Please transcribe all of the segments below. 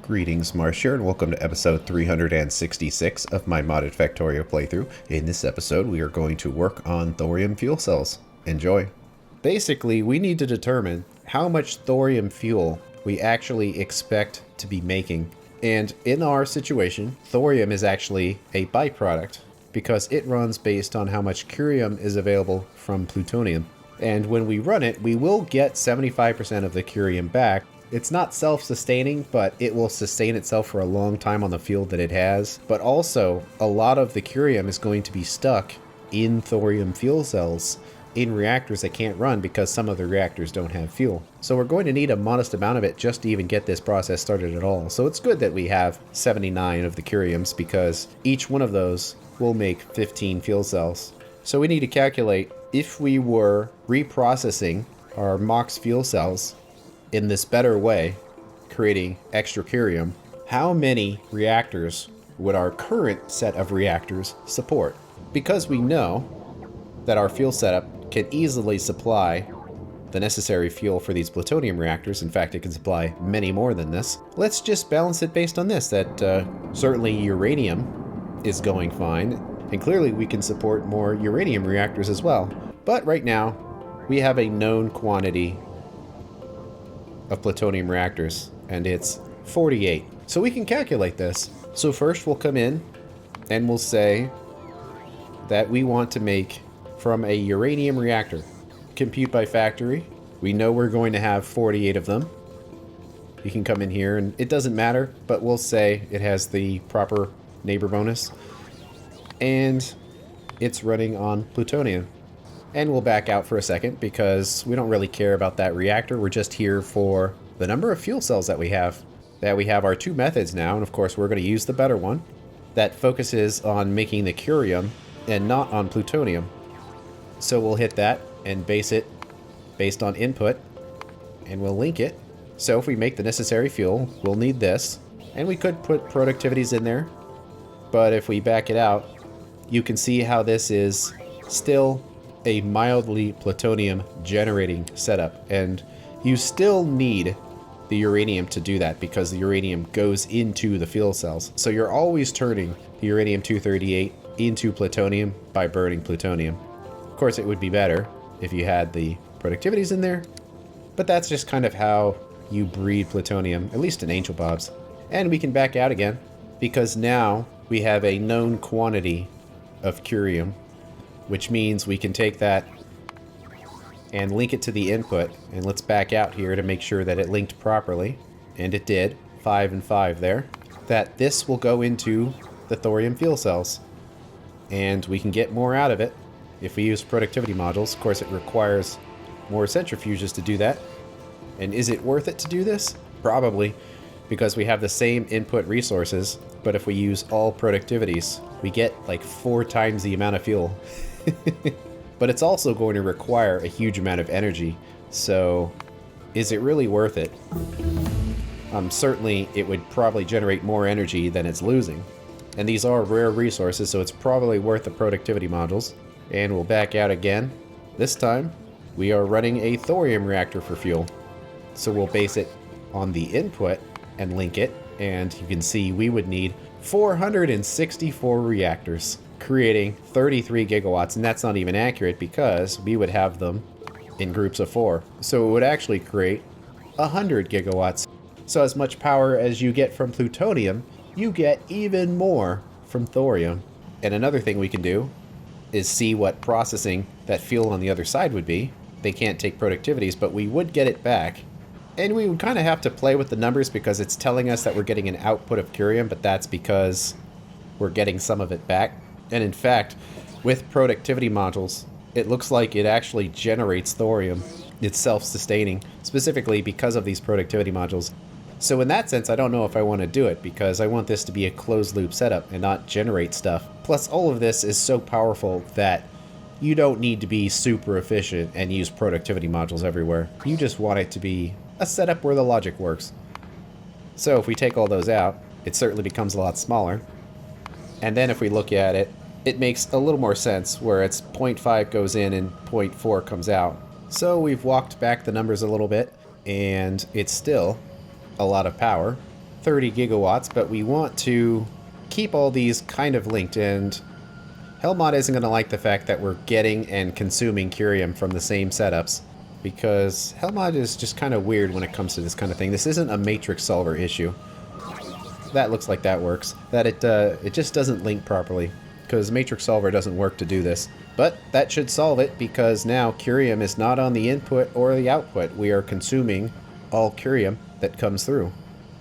Greetings, Marsh here, and welcome to episode 366 of my modded Factorio playthrough. In this episode, we are going to work on thorium fuel cells. Enjoy. Basically, we need to determine how much thorium fuel we actually expect to be making. And in our situation, thorium is actually a byproduct because it runs based on how much curium is available from plutonium. And when we run it, we will get 75% of the curium back. It's not self-sustaining, but it will sustain itself for a long time on the field that it has. But also, a lot of the curium is going to be stuck in thorium fuel cells in reactors that can't run because some of the reactors don't have fuel. So we're going to need a modest amount of it just to even get this process started at all. So it's good that we have 79 of the curiums because each one of those will make 15 fuel cells. So we need to calculate if we were reprocessing our MOX fuel cells in this better way, creating extra curium, how many reactors would our current set of reactors support? Because we know that our fuel setup can easily supply the necessary fuel for these plutonium reactors. In fact, it can supply many more than this. Let's just balance it based on this, that certainly uranium is going fine, and clearly we can support more uranium reactors as well. But right now, we have a known quantity of plutonium reactors, and it's 48. So we can calculate this. So first we'll come in and we'll say that we want to make from a uranium reactor. Compute by factory. We know we're going to have 48 of them. You can come in here and it doesn't matter, but we'll say it has the proper neighbor bonus. And it's running on plutonium. And we'll back out for a second because we don't really care about that reactor. We're just here for the number of fuel cells that we have. We have our two methods now, and of course we're going to use the better one that focuses on making the curium and not on plutonium. So we'll hit that and base it based on input, and we'll link it. So if we make the necessary fuel, we'll need this, and we could put productivities in there, but if we back it out, you can see how this is still a mildly plutonium generating setup, and you still need the uranium to do that because the uranium goes into the fuel cells. So you're always turning the uranium-238 into plutonium by burning plutonium. Of course, it would be better if you had the productivities in there, but that's just kind of how you breed plutonium, at least in Angel Bobs. And we can back out again because now we have a known quantity of curium, which means we can take that and link it to the input. And let's back out here to make sure that it linked properly. And it did, 5 and 5 there. That this will go into the thorium fuel cells. And we can get more out of it if we use productivity modules. Of course, it requires more centrifuges to do that. And is it worth it to do this? Probably, because we have the same input resources, but if we use all productivities, we get like 4 times the amount of fuel. But it's also going to require a huge amount of energy, so is it really worth it? Certainly it would probably generate more energy than it's losing. And these are rare resources, so it's probably worth the productivity modules. And we'll back out again. This time, we are running a thorium reactor for fuel. So we'll base it on the input and link it, and you can see we would need 464 reactors, creating 33 gigawatts, and that's not even accurate because we would have them in groups of 4. So it would actually create 100 gigawatts. So as much power as you get from plutonium, you get even more from thorium. And another thing we can do is see what processing that fuel on the other side would be. They can't take productivities, but we would get it back. And we would kind of have to play with the numbers because it's telling us that we're getting an output of curium, but that's because we're getting some of it back. And in fact, with productivity modules, it looks like it actually generates thorium. It's self-sustaining, specifically because of these productivity modules. So in that sense, I don't know if I want to do it because I want this to be a closed loop setup and not generate stuff. Plus, all of this is so powerful that you don't need to be super efficient and use productivity modules everywhere. You just want it to be a setup where the logic works. So if we take all those out, it certainly becomes a lot smaller. And then if we look at it, it makes a little more sense where it's 0.5 goes in and 0.4 comes out. So we've walked back the numbers a little bit, and it's still a lot of power. 30 gigawatts, but we want to keep all these kind of linked, and Hellmod isn't going to like the fact that we're getting and consuming curium from the same setups, because Hellmod is just kind of weird when it comes to this kind of thing. This isn't a matrix solver issue. That looks like that works. That it just doesn't link properly, because matrix solver doesn't work to do this. But that should solve it, because now curium is not on the input or the output. We are consuming all curium that comes through.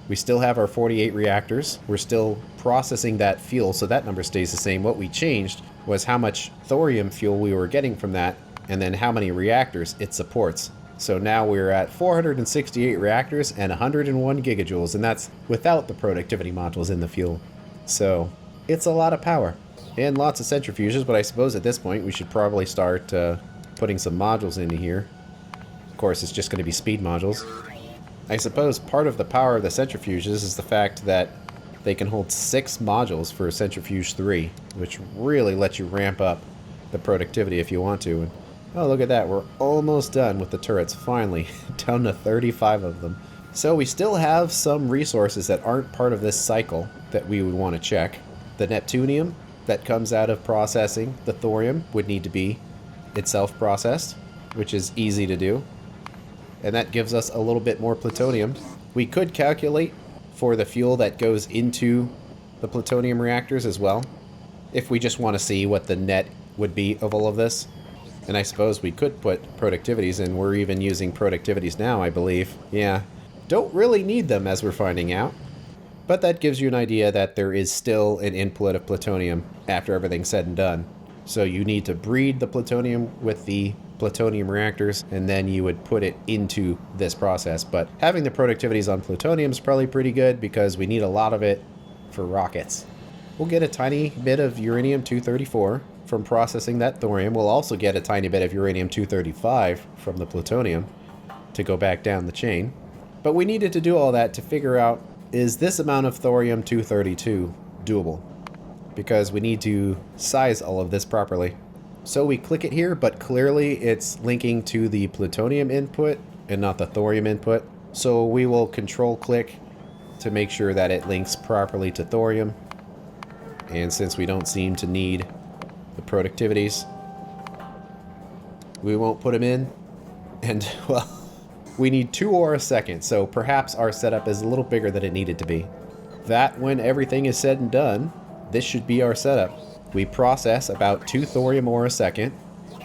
We still have our 48 reactors. We're still processing that fuel, so that number stays the same. What we changed was how much thorium fuel we were getting from that, and then how many reactors it supports. So now we're at 468 reactors and 101 gigajoules, and that's without the productivity modules in the fuel. So it's a lot of power. And lots of centrifuges, but I suppose at this point we should probably start putting some modules into here. Of course, it's just going to be speed modules. I suppose part of the power of the centrifuges is the fact that they can hold 6 modules for centrifuge 3, which really lets you ramp up the productivity if you want to. And, oh, look at that, we're almost done with the turrets, finally, down to 35 of them. So we still have some resources that aren't part of this cycle that we would want to check. The Neptunium that comes out of processing the thorium would need to be itself processed, which is easy to do. And that gives us a little bit more plutonium. We could calculate for the fuel that goes into the plutonium reactors as well, if we just want to see what the net would be of all of this. And I suppose we could put productivities in. We're even using productivities now, I believe. Yeah, don't really need them, as we're finding out. But that gives you an idea that there is still an input of plutonium after everything's said and done. So you need to breed the plutonium with the plutonium reactors, and then you would put it into this process. But having the productivities on plutonium is probably pretty good, because we need a lot of it for rockets. We'll get a tiny bit of uranium-234 from processing that thorium. We'll also get a tiny bit of uranium-235 from the plutonium to go back down the chain. But we needed to do all that to figure out, is this amount of thorium-232 doable? Because we need to size all of this properly. So we click it here, but clearly it's linking to the plutonium input and not the thorium input. So we will control click to make sure that it links properly to thorium. And since we don't seem to need the productivities, we won't put them in. And, well, we need 2 ore a second, so perhaps our setup is a little bigger than it needed to be. That, when everything is said and done, this should be our setup. We process about 2 thorium ore a second,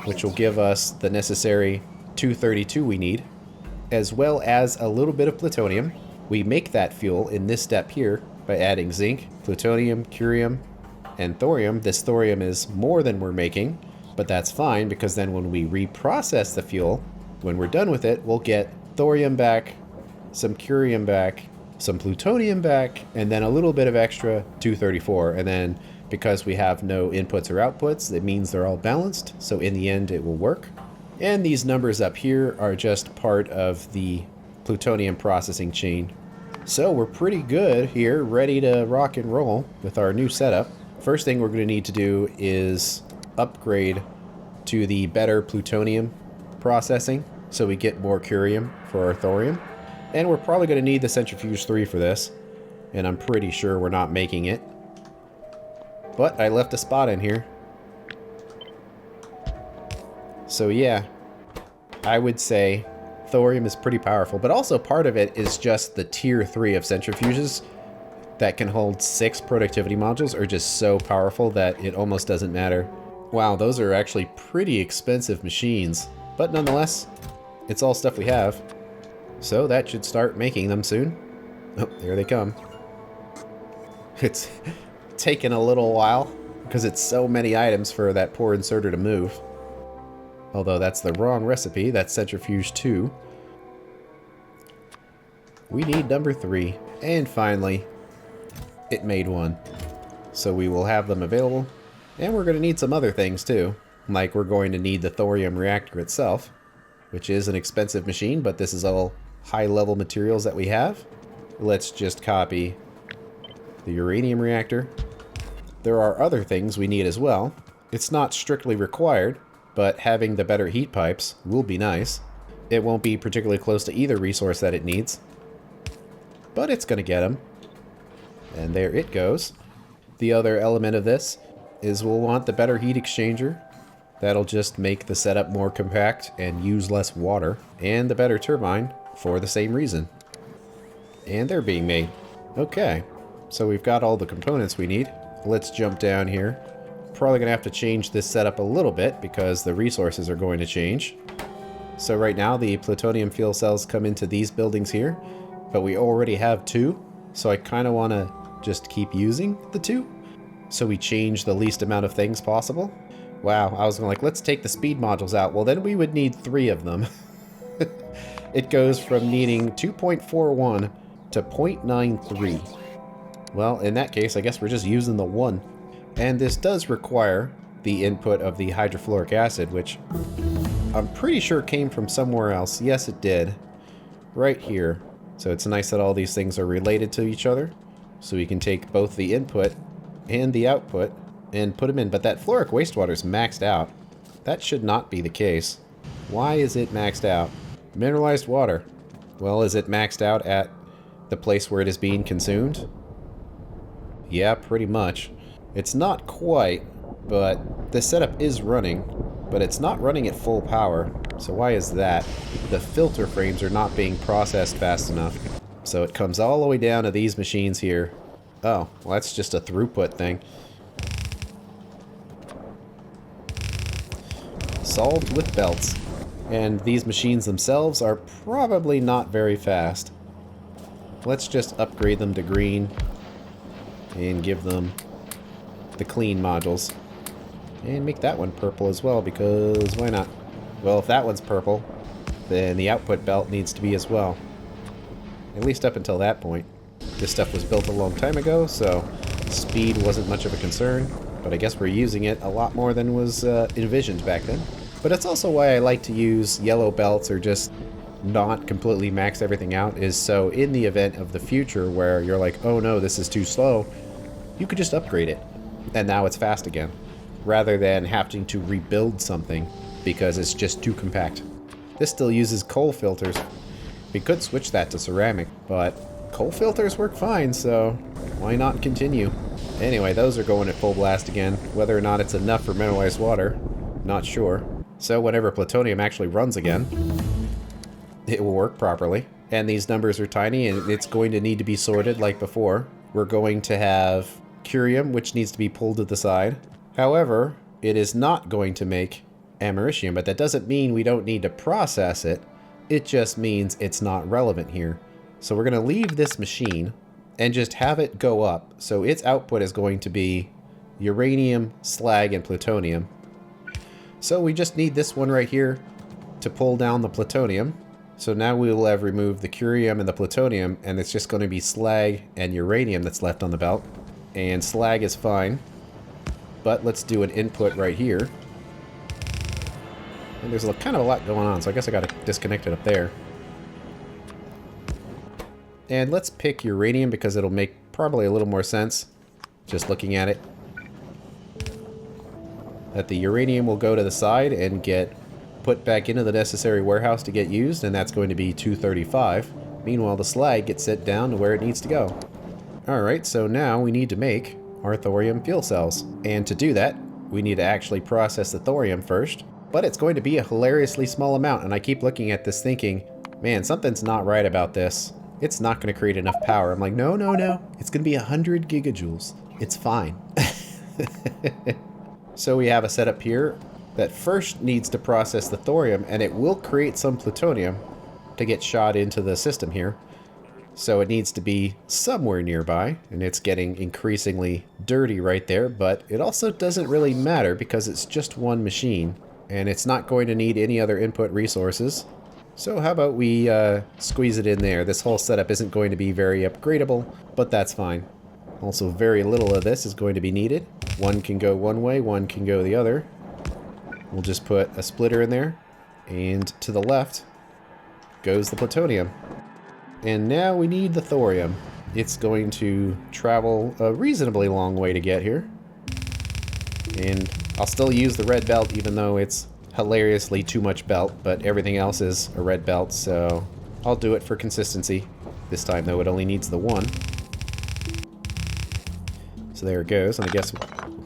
which will give us the necessary 232 we need, as well as a little bit of plutonium. We make that fuel in this step here by adding zinc, plutonium, curium, and thorium. This thorium is more than we're making, but that's fine, because then when we reprocess the fuel, when we're done with it, we'll get thorium back, some curium back, some plutonium back, and then a little bit of extra 234, and then because we have no inputs or outputs, it means they're all balanced, so in the end it will work. And these numbers up here are just part of the plutonium processing chain. So we're pretty good here, ready to rock and roll with our new setup. First thing we're going to need to do is upgrade to the better plutonium processing, so we get more curium for our thorium. And we're probably going to need the centrifuge 3 for this, and I'm pretty sure we're not making it. But I left a spot in here. So yeah, I would say thorium is pretty powerful, but also part of it is just the tier 3 of centrifuges that can hold 6 productivity modules are just so powerful that it almost doesn't matter. Wow, those are actually pretty expensive machines, but nonetheless, it's all stuff we have. So that should start making them soon. Oh, there they come. It's taken a little while because it's so many items for that poor inserter to move. Although that's the wrong recipe, that's centrifuge 2. We need number 3. And finally, it made one. So we will have them available. And we're going to need some other things too. Like we're going to need the thorium reactor itself, which is an expensive machine, but this is all high-level materials that we have. Let's just copy the uranium reactor. There are other things we need as well. It's not strictly required, but having the better heat pipes will be nice. It won't be particularly close to either resource that it needs, but it's going to get them. And there it goes. The other element of this is we'll want the better heat exchanger. That'll just make the setup more compact and use less water. And the better turbine for the same reason. And they're being made. Okay, so we've got all the components we need. Let's jump down here. Probably gonna have to change this setup a little bit because the resources are going to change. So right now the plutonium fuel cells come into these buildings here, but we already have 2. So I kind of want to just keep using the 2. So we change the least amount of things possible. Wow, I was like, let's take the speed modules out. Well, then we would need 3 of them. It goes from needing 2.41 to 0.93. Well, in that case, I guess we're just using the 1. And this does require the input of the hydrofluoric acid, which I'm pretty sure came from somewhere else. Yes, it did. Right here. So it's nice that all these things are related to each other. So we can take both the input and the output and put them in. But that fluoric wastewater is maxed out. That should not be the case. Why is it maxed out? Mineralized water. Well, is it maxed out at the place where it is being consumed? Yeah, pretty much. It's not quite, but the setup is running, but it's not running at full power. So why is that? The filter frames are not being processed fast enough. So it comes all the way down to these machines here. Oh, well, that's just a throughput thing. Solved with belts. And these machines themselves are probably not very fast. Let's just upgrade them to green and give them the clean modules. And make that one purple as well, because why not? Well, if that one's purple, then the output belt needs to be as well. At least up until that point. This stuff was built a long time ago, so speed wasn't much of a concern, but I guess we're using it a lot more than was envisioned back then. But it's also why I like to use yellow belts or just not completely max everything out, is so in the event of the future where you're like, oh no, this is too slow, you could just upgrade it, and now it's fast again, rather than having to rebuild something because it's just too compact. This still uses coal filters. We could switch that to ceramic, but coal filters work fine, so why not continue? Anyway, those are going at full blast again. Whether or not it's enough for mineralized water, not sure. So whenever plutonium actually runs again, it will work properly. And these numbers are tiny, and it's going to need to be sorted like before. We're going to have curium, which needs to be pulled to the side. However, it is not going to make americium, but that doesn't mean we don't need to process it. It just means it's not relevant here. So we're going to leave this machine and just have it go up. So its output is going to be uranium, slag, and plutonium. So we just need this one right here to pull down the plutonium. So now we will have removed the curium and the plutonium, and it's just going to be slag and uranium that's left on the belt. And slag is fine. But let's do an input right here. And there's kind of a lot going on, so I guess I got to disconnect it up there. And let's pick uranium because it'll make probably a little more sense, just looking at it. That the uranium will go to the side and get put back into the necessary warehouse to get used, and that's going to be 235. Meanwhile, the slag gets sent down to where it needs to go. Alright, so now we need to make our thorium fuel cells. And to do that, we need to actually process the thorium first. But it's going to be a hilariously small amount, and I keep looking at this thinking, man, something's not right about this. It's not going to create enough power. I'm like, no, no, no. It's going to be 100 gigajoules. It's fine. So we have a setup here that first needs to process the thorium, and it will create some plutonium to get shot into the system here. So it needs to be somewhere nearby, and it's getting increasingly dirty right there, but it also doesn't really matter because it's just one machine, and it's not going to need any other input resources. So how about we squeeze it in there? This whole setup isn't going to be very upgradable, but that's fine. Also, very little of this is going to be needed. One can go one way, one can go the other. We'll just put a splitter in there, and to the left goes the plutonium. And now we need the thorium. It's going to travel a reasonably long way to get here. And I'll still use the red belt even though it's hilariously too much belt, but everything else is a red belt, so I'll do it for consistency. This time though it only needs the one. So there it goes, and I guess...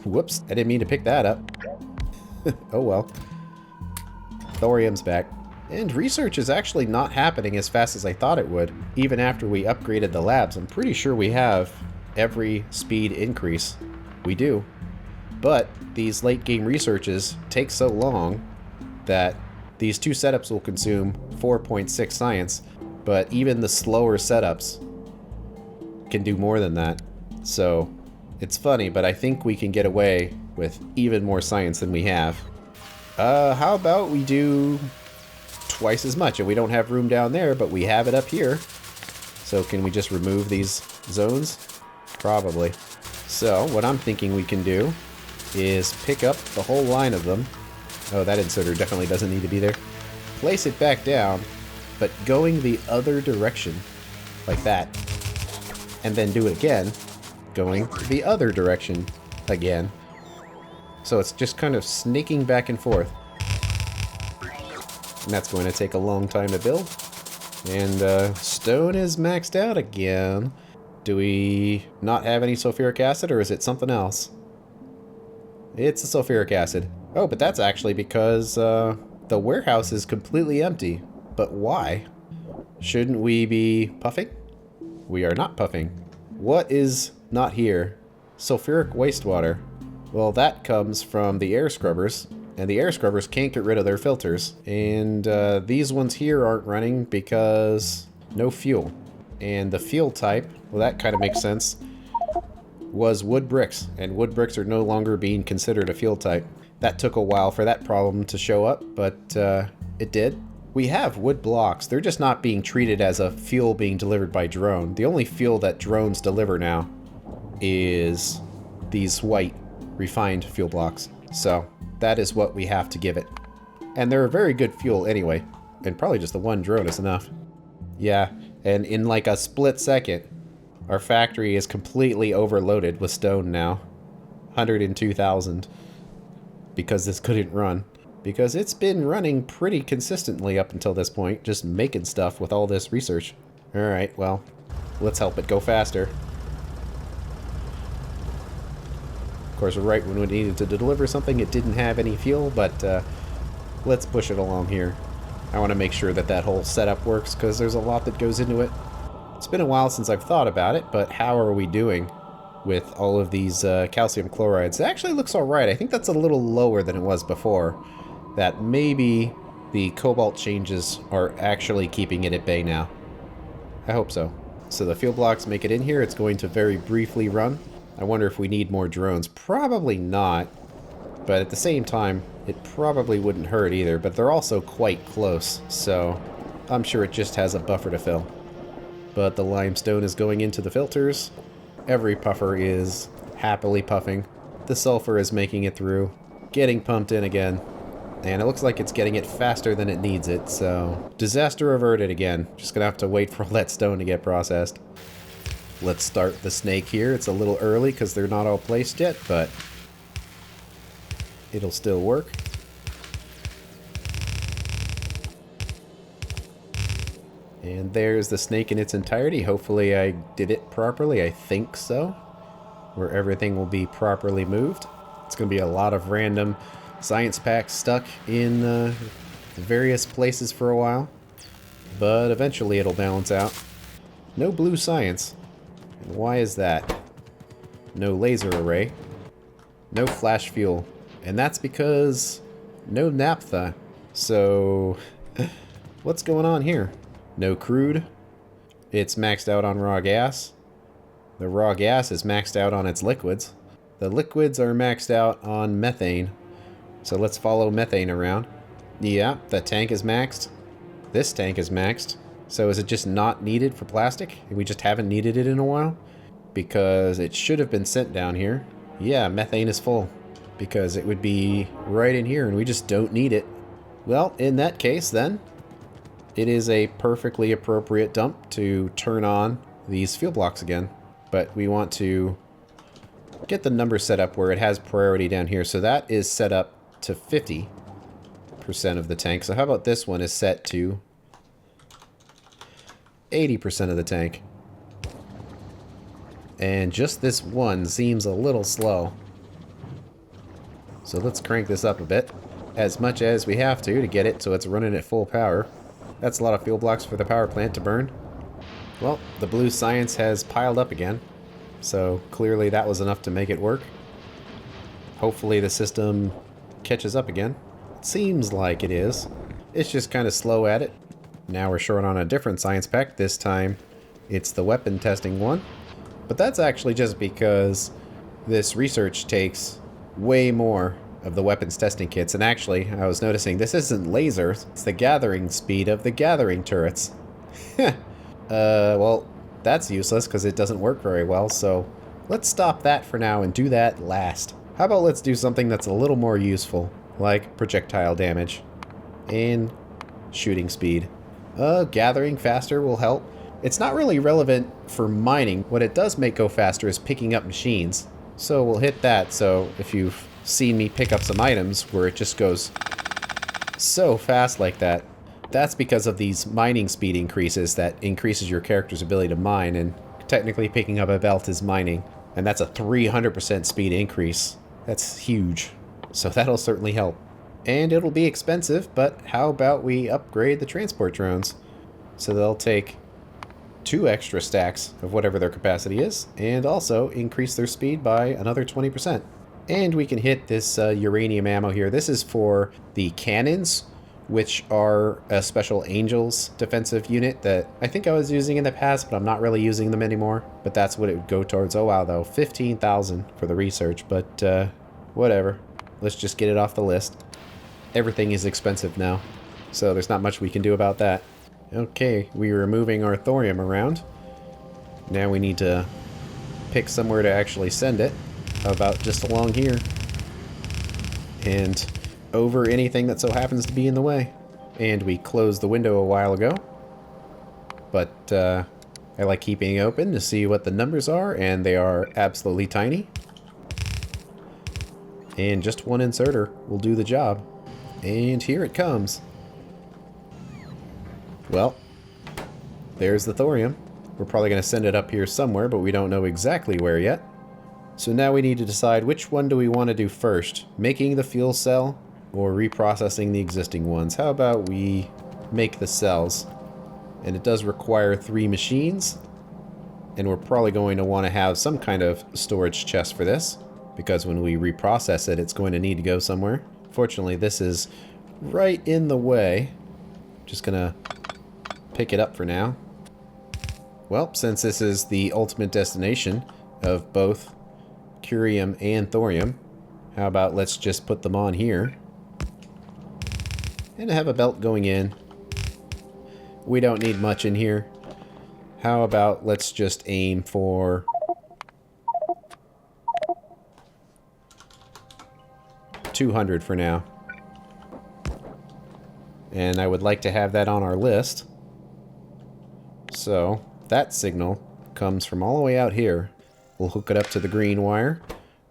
Whoops, I didn't mean to pick that up. Oh well. Thorium's back. And research is actually not happening as fast as I thought it would. Even after we upgraded the labs, I'm pretty sure we have every speed increase. We do. But these late game researches take so long that these two setups will consume 4.6 science, but even the slower setups can do more than that. So it's funny, but I think we can get away with even more science than we have. How about we do twice as much? And we don't have room down there, but we have it up here. So can we just remove these zones? Probably. So what I'm thinking we can do is pick up the whole line of them. Oh, that inserter definitely doesn't need to be there. Place it back down, but going the other direction, like that. And then do it again, going the other direction again. So it's just kind of snaking back and forth. And that's going to take a long time to build. And stone is maxed out again. Do we not have any sulfuric acid, or is it something else? It's the sulfuric acid. Oh, but that's actually because the warehouse is completely empty. But why? Shouldn't we be puffing? We are not puffing. What is not here? Sulfuric wastewater. Well, that comes from the air scrubbers, and the air scrubbers can't get rid of their filters. And these ones here aren't running because no fuel. And the fuel type, well, that kind of makes sense, was wood bricks, and wood bricks are no longer being considered a fuel type. That took a while for that problem to show up, but it did. We have wood blocks. They're just not being treated as a fuel being delivered by drone. The only fuel that drones deliver now is these white refined fuel blocks. So that is what we have to give it. And they're a very good fuel anyway. And probably just the one drone is enough. Yeah, and in like a split second, our factory is completely overloaded with stone now. 102,000. Because this couldn't run. Because it's been running pretty consistently up until this point, just making stuff with all this research. Alright, well, let's help it go faster. Of course, right when we needed to deliver something, it didn't have any fuel, but let's push it along here. I want to make sure that that whole setup works, because there's a lot that goes into it. It's been a while since I've thought about it, but how are we doing with all of these calcium chlorides? It actually looks alright. I think that's a little lower than it was before. That maybe the cobalt changes are actually keeping it at bay now. I hope so. So the fuel blocks make it in here. It's going to very briefly run. I wonder if we need more drones. Probably not. But at the same time, it probably wouldn't hurt either. But they're also quite close. So I'm sure it just has a buffer to fill. But the limestone is going into the filters. Every puffer is happily puffing. The sulfur is making it through. Getting pumped in again. And it looks like it's getting it faster than it needs it, so... Disaster averted again. Just gonna have to wait for all that stone to get processed. Let's start the snake here. It's a little early because they're not all placed yet, but... it'll still work. And there's the snake in its entirety. Hopefully I did it properly. I think so. Where everything will be properly moved. It's gonna be a lot of random... science packs stuck in various places for a while, but eventually it'll balance out. No blue science. And why is that? No laser array. No flash fuel. And that's because no naphtha. So what's going on here? No crude. It's maxed out on raw gas. The raw gas is maxed out on its liquids. The liquids are maxed out on methane. So let's follow methane around. Yeah, that tank is maxed. This tank is maxed. So is it just not needed for plastic? We just haven't needed it in a while? Because it should have been sent down here. Yeah, methane is full. Because it would be right in here and we just don't need it. Well, in that case then, it is a perfectly appropriate dump to turn on these fuel blocks again. But we want to get the number set up where it has priority down here. So that is set up to 50% of the tank. So how about this one is set to 80% of the tank. And just this one seems a little slow. So let's crank this up a bit. As much as we have to get it so it's running at full power. That's a lot of fuel blocks for the power plant to burn. Well, the blue science has piled up again. So clearly that was enough to make it work. Hopefully the system catches up again. It seems like it is. It's just kind of slow at it. Now we're short on a different science pack. This time it's the weapon testing one. But that's actually just because this research takes way more of the weapons testing kits. And actually, I was noticing this isn't lasers. It's the gathering speed of the gathering turrets. Well, that's useless because it doesn't work very well. So let's stop that for now and do that last. How about let's do something that's a little more useful, like projectile damage and shooting speed. Gathering faster will help. It's not really relevant for mining. What it does make go faster is picking up machines. So we'll hit that. So if you've seen me pick up some items where it just goes so fast like that, that's because of these mining speed increases that increases your character's ability to mine. And technically picking up a belt is mining. And that's a 300% speed increase. That's huge. So that'll certainly help. And it'll be expensive, but how about we upgrade the transport drones? So they'll take 2 extra stacks of whatever their capacity is, and also increase their speed by another 20%. And we can hit this uranium ammo here. This is for the cannons, which are a special Angels defensive unit that I think I was using in the past, but I'm not really using them anymore. But that's what it would go towards. Oh wow, though, 15,000 for the research, but whatever. Let's just get it off the list. Everything is expensive now, so there's not much we can do about that. Okay, we are moving our thorium around. Now we need to pick somewhere to actually send it. How about just along here? And over anything that so happens to be in the way. And we closed the window a while ago. But I like keeping it open to see what the numbers are, and they are absolutely tiny. And just one inserter will do the job. And here it comes. Well, there's the thorium. We're probably going to send it up here somewhere, but we don't know exactly where yet. So now we need to decide which one do we want to do first. Making the fuel cell or reprocessing the existing ones. How about we make the cells? And it does require 3 machines. And we're probably going to want to have some kind of storage chest for this, because when we reprocess it, it's going to need to go somewhere. Fortunately, this is right in the way. Just gonna pick it up for now. Well, since this is the ultimate destination of both curium and thorium, how about let's just put them on here. And have a belt going in. We don't need much in here. How about let's just aim for 200 for now. And I would like to have that on our list. So that signal comes from all the way out here. We'll hook it up to the green wire.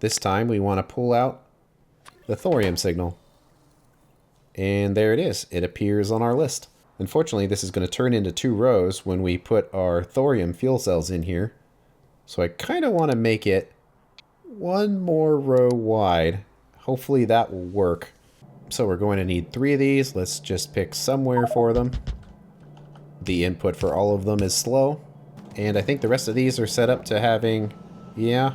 This time we want to pull out the thorium signal. And there it is. It appears on our list. Unfortunately, this is going to turn into 2 rows when we put our thorium fuel cells in here. So I kind of want to make it 1 more row wide. Hopefully that will work. So we're going to need 3 of these. Let's just pick somewhere for them. The input for all of them is slow. And I think the rest of these are set up to having, yeah,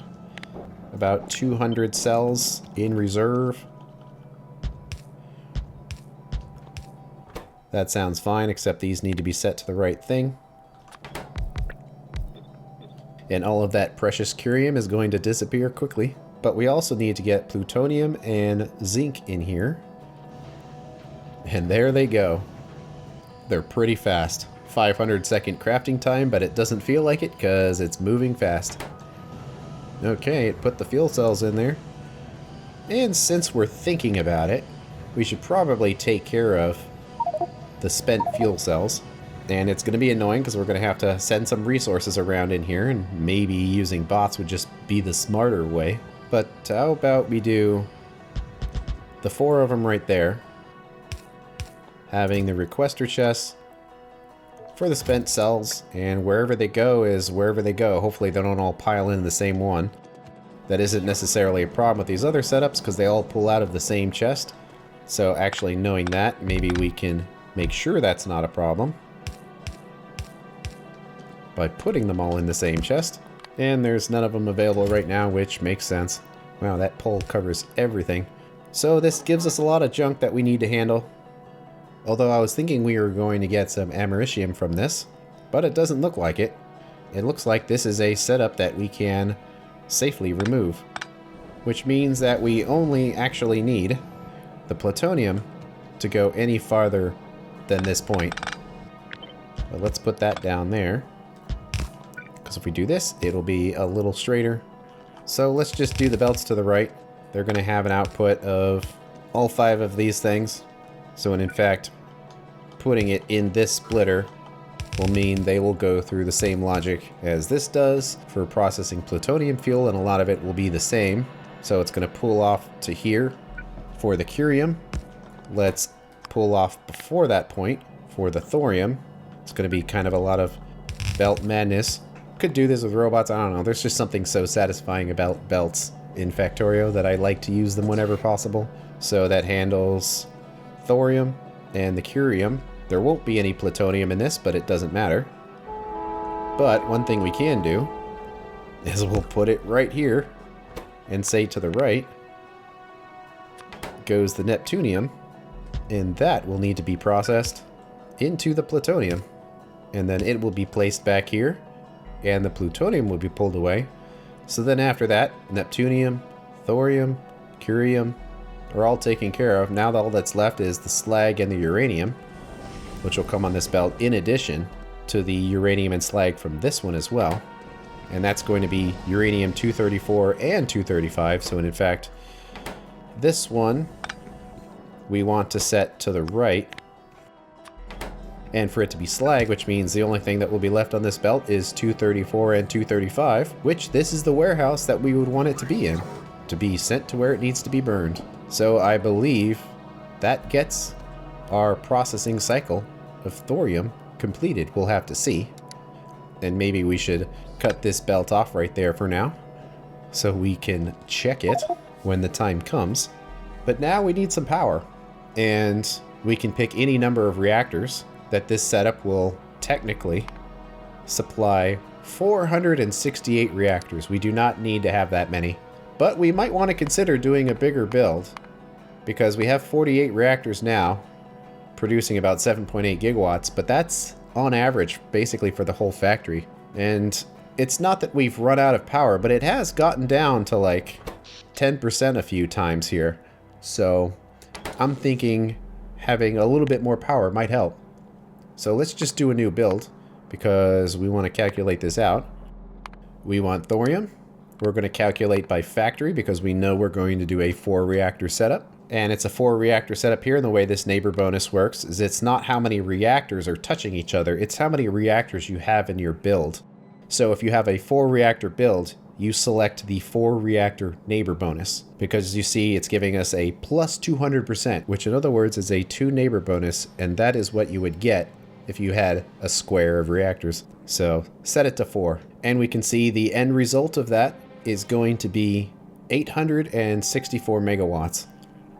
about 200 cells in reserve. That sounds fine, except these need to be set to the right thing. And all of that precious curium is going to disappear quickly. But we also need to get plutonium and zinc in here. And there they go. They're pretty fast. 500-second crafting time, but it doesn't feel like it because it's moving fast. Okay, it put the fuel cells in there. And since we're thinking about it, we should probably take care of the spent fuel cells. And it's going to be annoying because we're going to have to send some resources around in here, and maybe using bots would just be the smarter way. But how about we do the 4 of them right there, having the requester chests for the spent cells, and wherever they go is wherever they go. Hopefully they don't all pile in the same one. That isn't necessarily a problem with these other setups because they all pull out of the same chest. So actually knowing that, maybe we can make sure that's not a problem by putting them all in the same chest. And there's none of them available right now, which makes sense. Wow, that pole covers everything. So this gives us a lot of junk that we need to handle. Although I was thinking we were going to get some americium from this, but it doesn't look like it. It looks like this is a setup that we can safely remove, which means that we only actually need the plutonium to go any farther than this point. But let's put that down there, because if we do this, it'll be a little straighter. So let's just do the belts to the right. They're going to have an output of all 5 of these things. So in fact, putting it in this splitter will mean they will go through the same logic as this does for processing plutonium fuel, and a lot of it will be the same. So it's going to pull off to here for the curium. Let's pull off before that point for the thorium. It's going to be kind of a lot of belt madness. Could do this with robots, I don't know. There's just something so satisfying about belts in Factorio that I like to use them whenever possible. So that handles thorium and the curium. There won't be any plutonium in this, but it doesn't matter. But one thing we can do is we'll put it right here and say to the right goes the neptunium, and that will need to be processed into the plutonium. And then it will be placed back here, and the plutonium will be pulled away. So then after that, neptunium, thorium, curium are all taken care of. Now all that's left is the slag and the uranium, which will come on this belt in addition to the uranium and slag from this one as well. And that's going to be uranium 234 and 235. So in fact, this one we want to set to the right, and for it to be slag, which means the only thing that will be left on this belt is 234 and 235, which this is the warehouse that we would want it to be in, to be sent to where it needs to be burned. So I believe that gets our processing cycle of thorium completed. We'll have to see. And maybe we should cut this belt off right there for now, so we can check it when the time comes. But now we need some power, and we can pick any number of reactors that this setup will technically supply 468 reactors. We do not need to have that many, but we might want to consider doing a bigger build, because we have 48 reactors now producing about 7.8 gigawatts, but that's on average basically for the whole factory. And it's not that we've run out of power, but it has gotten down to like 10% a few times here. So I'm thinking having a little bit more power might help. So let's just do a new build, because we want to calculate this out. We want thorium. We're going to calculate by factory, because we know we're going to do a 4-reactor setup. And it's a 4-reactor setup here, and the way this neighbor bonus works is it's not how many reactors are touching each other, it's how many reactors you have in your build. So if you have a 4-reactor build, you select the 4-reactor neighbor bonus, because you see it's giving us a plus 200%, which in other words is a 2 neighbor bonus, and that is what you would get if you had a square of reactors. So set it to 4, and we can see the end result of that is going to be 864 megawatts.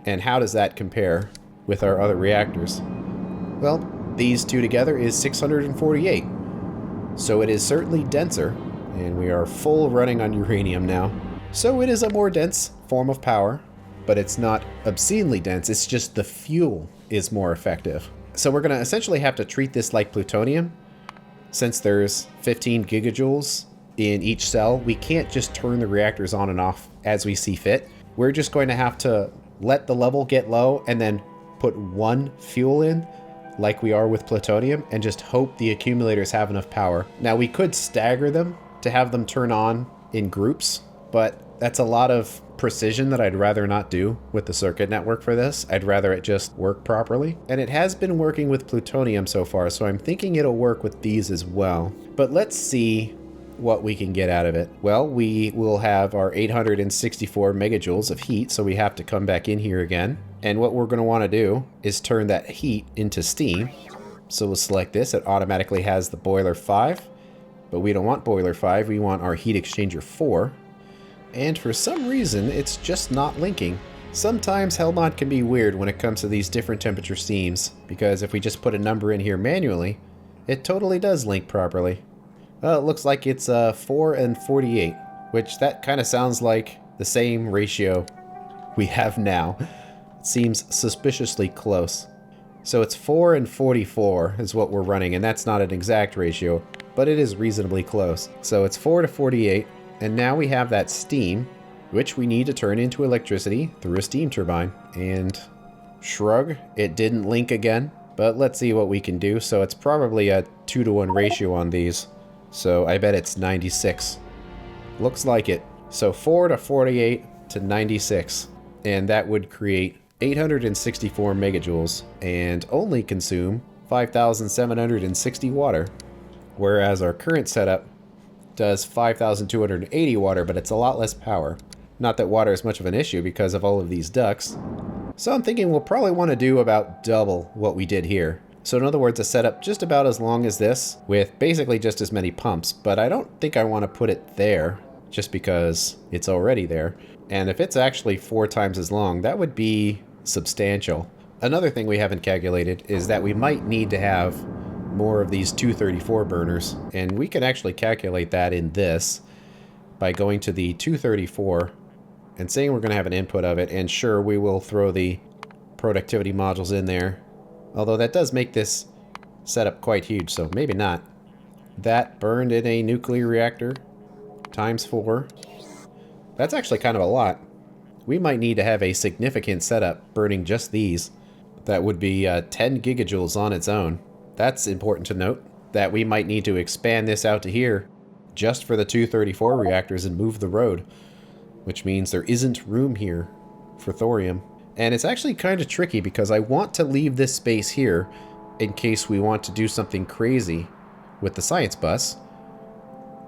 And how does that compare with our other reactors? Well, these two together is 648. So it is certainly denser, and we are full running on uranium now. So it is a more dense form of power, but it's not obscenely dense, it's just the fuel is more effective. So we're going to essentially have to treat this like plutonium. Since there's 15 gigajoules in each cell, we can't just turn the reactors on and off as we see fit. We're just going to have to let the level get low and then put one fuel in, like we are with plutonium, and just hope the accumulators have enough power. Now we could stagger them to have them turn on in groups, but that's a lot of precision that I'd rather not do with the circuit network for this. I'd rather it just work properly. And it has been working with plutonium so far, so I'm thinking it'll work with these as well. But let's see what we can get out of it. Well, we will have our 864 megajoules of heat, so we have to come back in here again. And what we're going to want to do is turn that heat into steam. So we'll select this. It automatically has the boiler 5, but we don't want boiler 5. We want our heat exchanger 4. And for some reason, it's just not linking. Sometimes Hellmod can be weird when it comes to these different temperature steams, because if we just put a number in here manually, it totally does link properly. Well, it looks like it's 4 and 48, which that kind of sounds like the same ratio we have now. It seems suspiciously close. So it's 4 and 44 is what we're running, and that's not an exact ratio, but it is reasonably close. So it's 4 to 48, and now we have that steam, which we need to turn into electricity through a steam turbine. And shrug, it didn't link again, but let's see what we can do. So it's probably a 2-to-1 ratio on these, so I bet it's 96. Looks like it. So 4 to 48 to 96, and that would create 864 megajoules and only consume 5,760 water, whereas our current setup does 5,280 water, but it's a lot less power. Not that water is much of an issue because of all of these ducts. So I'm thinking we'll probably want to do about double what we did here. So in other words, a setup just about as long as this with basically just as many pumps, but I don't think I want to put it there just because it's already there. And if it's actually 4 times as long, that would be substantial. Another thing we haven't calculated is that we might need to have more of these 234 burners, and we can actually calculate that in this by going to the 234 and saying we're going to have an input of it, and sure, we will throw the productivity modules in there, although that does make this setup quite huge, so maybe not. That burned in a nuclear reactor times 4. That's actually kind of a lot. We might need to have a significant setup burning just these. That would be 10 gigajoules on its own. That's important to note, that we might need to expand this out to here just for the 234 reactors and move the road, which means there isn't room here for thorium. And it's actually kind of tricky because I want to leave this space here in case we want to do something crazy with the science bus.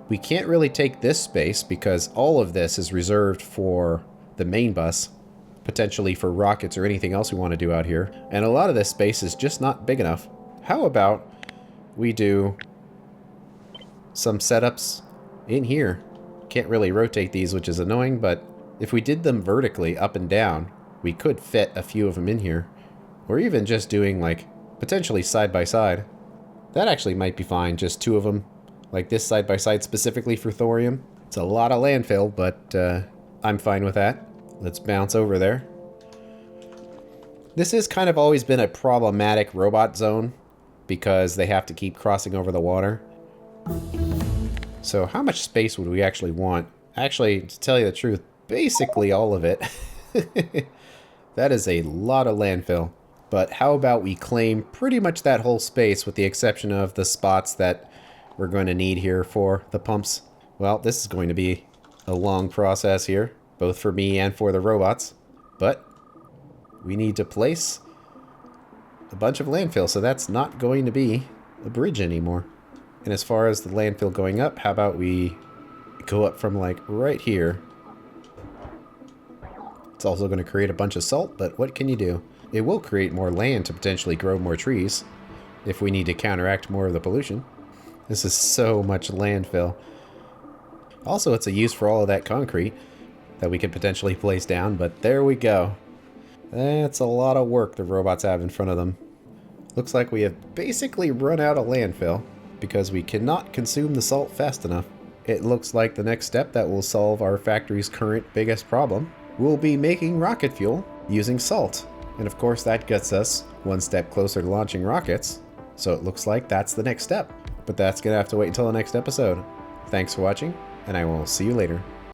We can't really take this space because all of this is reserved for the main bus, potentially for rockets or anything else we want to do out here. And a lot of this space is just not big enough. How about we do some setups in here? Can't really rotate these, which is annoying, but if we did them vertically up and down, we could fit a few of them in here. Or even just doing like potentially side by side. That actually might be fine, just 2 of them. Like this side by side specifically for thorium. It's a lot of landfill, but I'm fine with that. Let's bounce over there. This has kind of always been a problematic robot zone because they have to keep crossing over the water. So how much space would we actually want? Actually, to tell you the truth, basically all of it. That is a lot of landfill. But how about we claim pretty much that whole space with the exception of the spots that we're going to need here for the pumps. Well, this is going to be a long process here, both for me and for the robots. But we need to place a bunch of landfill, so that's not going to be a bridge anymore. And as far as the landfill going up, how about we go up from like right here. It's also going to create a bunch of salt, but what can you do? It will create more land to potentially grow more trees if we need to counteract more of the pollution. This is so much landfill. Also, it's a use for all of that concrete that we could potentially place down, but there we go. That's a lot of work the robots have in front of them. Looks like we have basically run out of landfill because we cannot consume the salt fast enough. It looks like the next step that will solve our factory's current biggest problem will be making rocket fuel using salt. And of course that gets us one step closer to launching rockets. So it looks like that's the next step. But that's gonna have to wait until the next episode. Thanks for watching, and I will see you later.